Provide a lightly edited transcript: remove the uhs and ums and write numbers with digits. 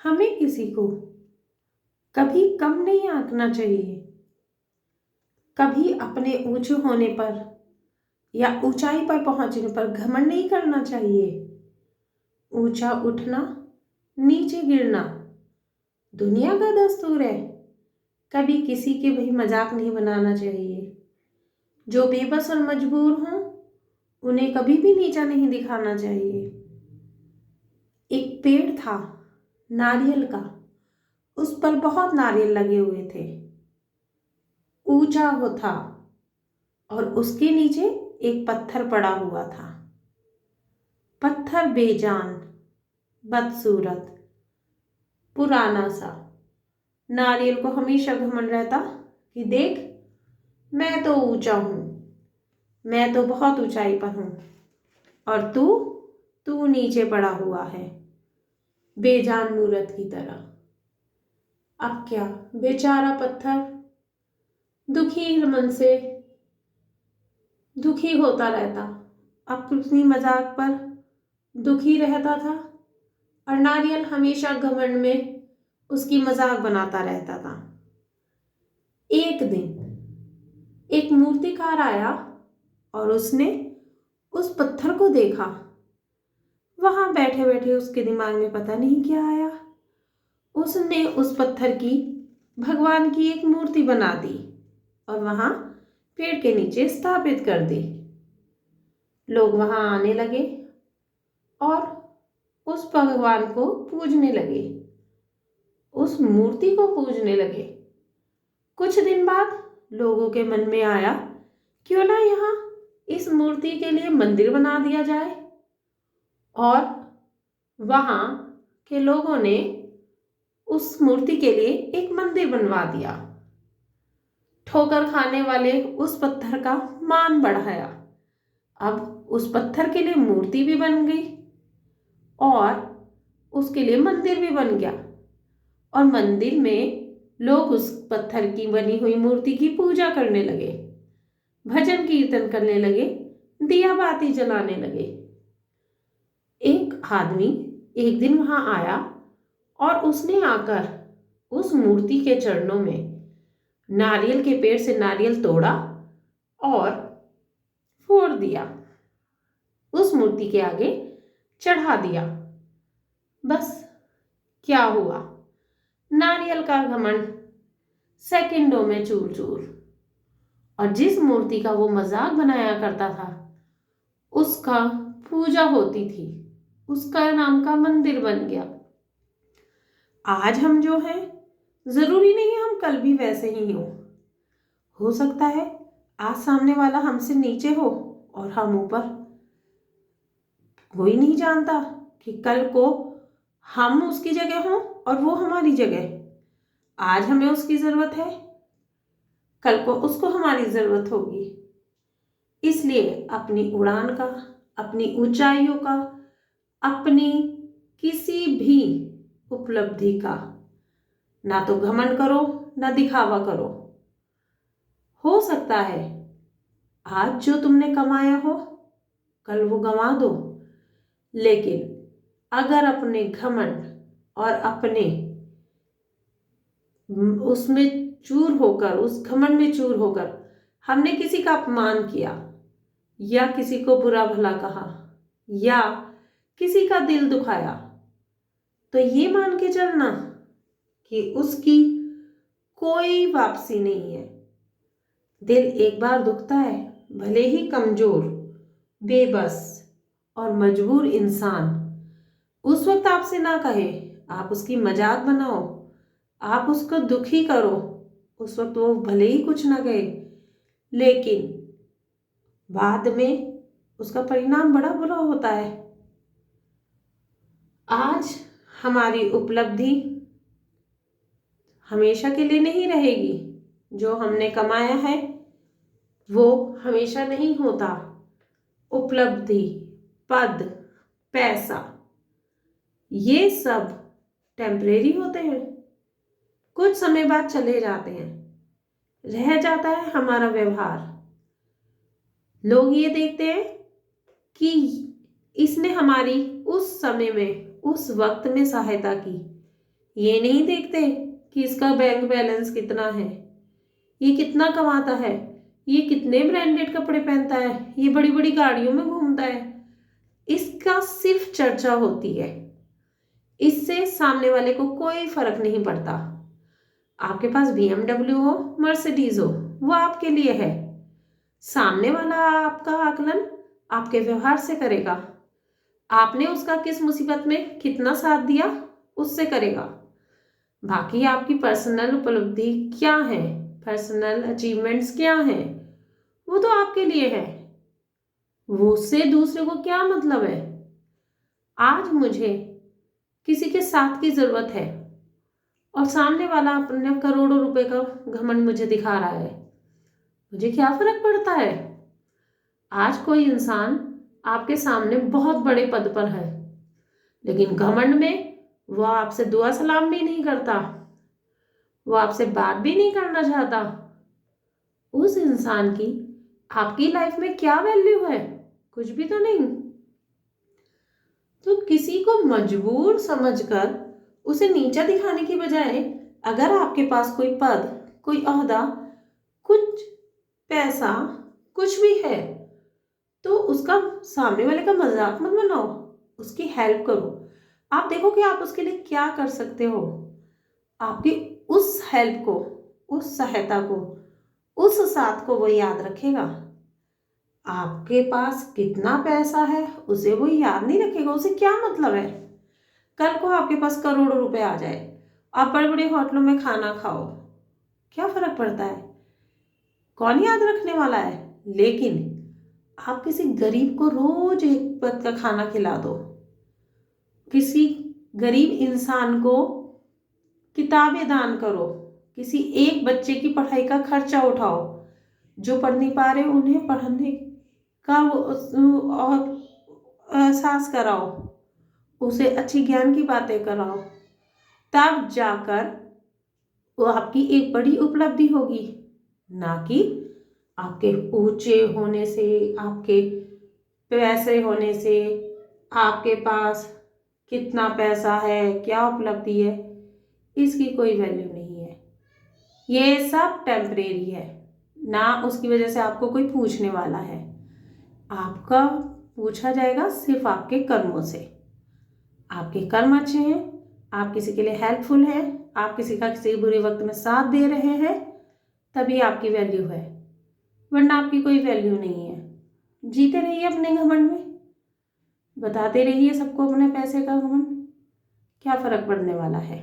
हमें किसी को कभी कम नहीं आंकना चाहिए। कभी अपने ऊंचे होने पर या ऊंचाई पर पहुंचने पर घमंड नहीं करना चाहिए। ऊंचा उठना, नीचे गिरना दुनिया का दस्तूर है। कभी किसी के भी मजाक नहीं बनाना चाहिए। जो बेबस और मजबूर हों उन्हें कभी भी नीचा नहीं दिखाना चाहिए। एक पेड़ था नारियल का, उस पर बहुत नारियल लगे हुए थे। ऊंचा वो था और उसके नीचे एक पत्थर पड़ा हुआ था। पत्थर बेजान, बदसूरत, पुराना सा। नारियल को हमेशा घमंड रहता कि देख, मैं तो ऊंचा हूं, मैं तो बहुत ऊंचाई पर हूं, और तू तू नीचे पड़ा हुआ है, बेजान मूरत की तरह। अब क्या, बेचारा पत्थर दुखी मन से दुखी होता रहता। अपनी मजाक पर दुखी रहता था और नारियल हमेशा घमंड में उसकी मजाक बनाता रहता था। एक दिन एक मूर्तिकार आया और उसने उस पत्थर को देखा। वहां बैठे बैठे उसके दिमाग में पता नहीं क्या आया। उसने उस पत्थर की भगवान की एक मूर्ति बना दी और वहां पेड़ के नीचे स्थापित कर दी। लोग वहां आने लगे और उस भगवान को पूजने लगे, उस मूर्ति को पूजने लगे। कुछ दिन बाद लोगों के मन में आया, क्यों ना यहाँ इस मूर्ति के लिए मंदिर बना दिया जाए। और वहां के लोगों ने उस मूर्ति के लिए एक मंदिर बनवा दिया। ठोकर खाने वाले उस पत्थर का मान बढ़ाया। अब उस पत्थर के लिए मूर्ति भी बन गई और उसके लिए मंदिर भी बन गया। और मंदिर में लोग उस पत्थर की बनी हुई मूर्ति की पूजा करने लगे, भजन कीर्तन करने लगे, दिया बाती जलाने लगे। एक आदमी एक दिन वहां आया और उसने आकर उस मूर्ति के चरणों में नारियल के पेड़ से नारियल तोड़ा और फोड़ दिया, उस मूर्ति के आगे चढ़ा दिया। बस क्या हुआ, नारियल का घमंड सेकंडों में चूर चूर। और जिस मूर्ति का वो मजाक बनाया करता था उसका पूजा होती थी, उसका नाम का मंदिर बन गया। आज हम जो हैं, जरूरी नहीं है हम कल भी वैसे ही हो सकता है आज सामने वाला हमसे नीचे हो और हम ऊपर। कोई नहीं जानता कि कल को हम उसकी जगह हों और वो हमारी जगह। आज हमें उसकी जरूरत है, कल को उसको हमारी जरूरत होगी। इसलिए अपनी उड़ान का, अपनी ऊंचाइयों का, अपनी किसी भी उपलब्धि का ना तो घमंड करो ना दिखावा करो। हो सकता है आज जो तुमने कमाया हो कल वो गंवा दो, लेकिन अगर अपने घमंड और अपने उसमें चूर होकर, उस घमंड में चूर होकर हमने किसी का अपमान किया या किसी को बुरा भला कहा या किसी का दिल दुखाया, तो ये मान के चलना कि उसकी कोई वापसी नहीं है। दिल एक बार दुखता है, भले ही कमजोर, बेबस और मजबूर इंसान उस वक्त आपसे ना कहे, आप उसकी मजाक बनाओ, आप उसको दुखी करो, उस वक्त वो भले ही कुछ ना कहे, लेकिन बाद में उसका परिणाम बड़ा बुरा होता है। आज हमारी उपलब्धि हमेशा के लिए नहीं रहेगी। जो हमने कमाया है वो हमेशा नहीं होता। उपलब्धि, पद, पैसा, ये सब टेम्परेरी होते हैं, कुछ समय बाद चले जाते हैं। रह जाता है हमारा व्यवहार। लोग ये देखते हैं कि इसने हमारी उस समय में, उस वक्त में सहायता की, ये नहीं देखते कि इसका बैंक बैलेंस कितना है, ये कितना कमाता है, ये कितने ब्रांडेड कपड़े पहनता है, ये बड़ी बड़ी गाड़ियों में घूमता है। इसका सिर्फ चर्चा होती है। इससे सामने वाले को कोई फर्क नहीं पड़ता। आपके पास BMW हो, मर्सिडीज हो, वो आपके लिए है। सामने वाला आपका आकलन आपके व्यवहार से करेगा। आपने उसका किस मुसीबत में कितना साथ दिया, उससे करेगा। बाकी आपकी पर्सनल उपलब्धि क्या है, पर्सनल अचीवमेंट्स क्या हैं, वो तो आपके लिए है। वो उससे दूसरे को क्या मतलब है। आज मुझे किसी के साथ की जरूरत है और सामने वाला अपने करोड़ों रुपए का घमंड मुझे दिखा रहा है, मुझे क्या फर्क पड़ता है। आज कोई इंसान आपके सामने बहुत बड़े पद पर है, लेकिन घमंड में वो आपसे दुआ सलाम भी नहीं करता, वो आपसे बात भी नहीं करना चाहता। उस इंसान की आपकी लाइफ में क्या वैल्यू है, कुछ भी तो नहीं। तो किसी को मजबूर समझकर उसे नीचा दिखाने की बजाय, अगर आपके पास कोई पद, कोई ओहदा, कुछ पैसा, कुछ भी है, तो उसका सामने वाले का मजाक मत बनाओ, उसकी हेल्प करो। आप देखो कि आप उसके लिए क्या कर सकते हो। आपकी उस हेल्प को, उस सहायता को, उस साथ को वो याद रखेगा। आपके पास कितना पैसा है उसे वो याद नहीं रखेगा, उसे क्या मतलब है। कल को आपके पास करोड़ों रुपए आ जाए, आप बड़े बड़े होटलों में खाना खाओ, क्या फर्क पड़ता है, कौन याद रखने वाला है। लेकिन आप किसी गरीब को रोज एक वक्त का खाना खिला दो, किसी गरीब इंसान को किताबें दान करो, किसी एक बच्चे की पढ़ाई का खर्चा उठाओ, जो पढ़ नहीं पा रहे उन्हें पढ़ने का और एहसास कराओ, उसे अच्छी ज्ञान की बातें कराओ, तब जाकर वो आपकी एक बड़ी उपलब्धि होगी। ना कि आपके ऊंचे होने से, आपके पैसे होने से, आपके पास कितना पैसा है, क्या उपलब्धि है, इसकी कोई वैल्यू नहीं है। ये सब टेम्परेरी है। ना उसकी वजह से आपको कोई पूछने वाला है। आपका पूछा जाएगा सिर्फ आपके कर्मों से। आपके कर्म अच्छे हैं, आप किसी के लिए हेल्पफुल हैं, आप किसी का किसी बुरे वक्त में साथ दे रहे हैं, तभी आपकी वैल्यू है, वरना आपकी कोई वैल्यू नहीं है। जीते रहिए अपने घमंड में, बताते रहिए सबको अपने पैसे का घमंड, क्या फर्क पड़ने वाला है।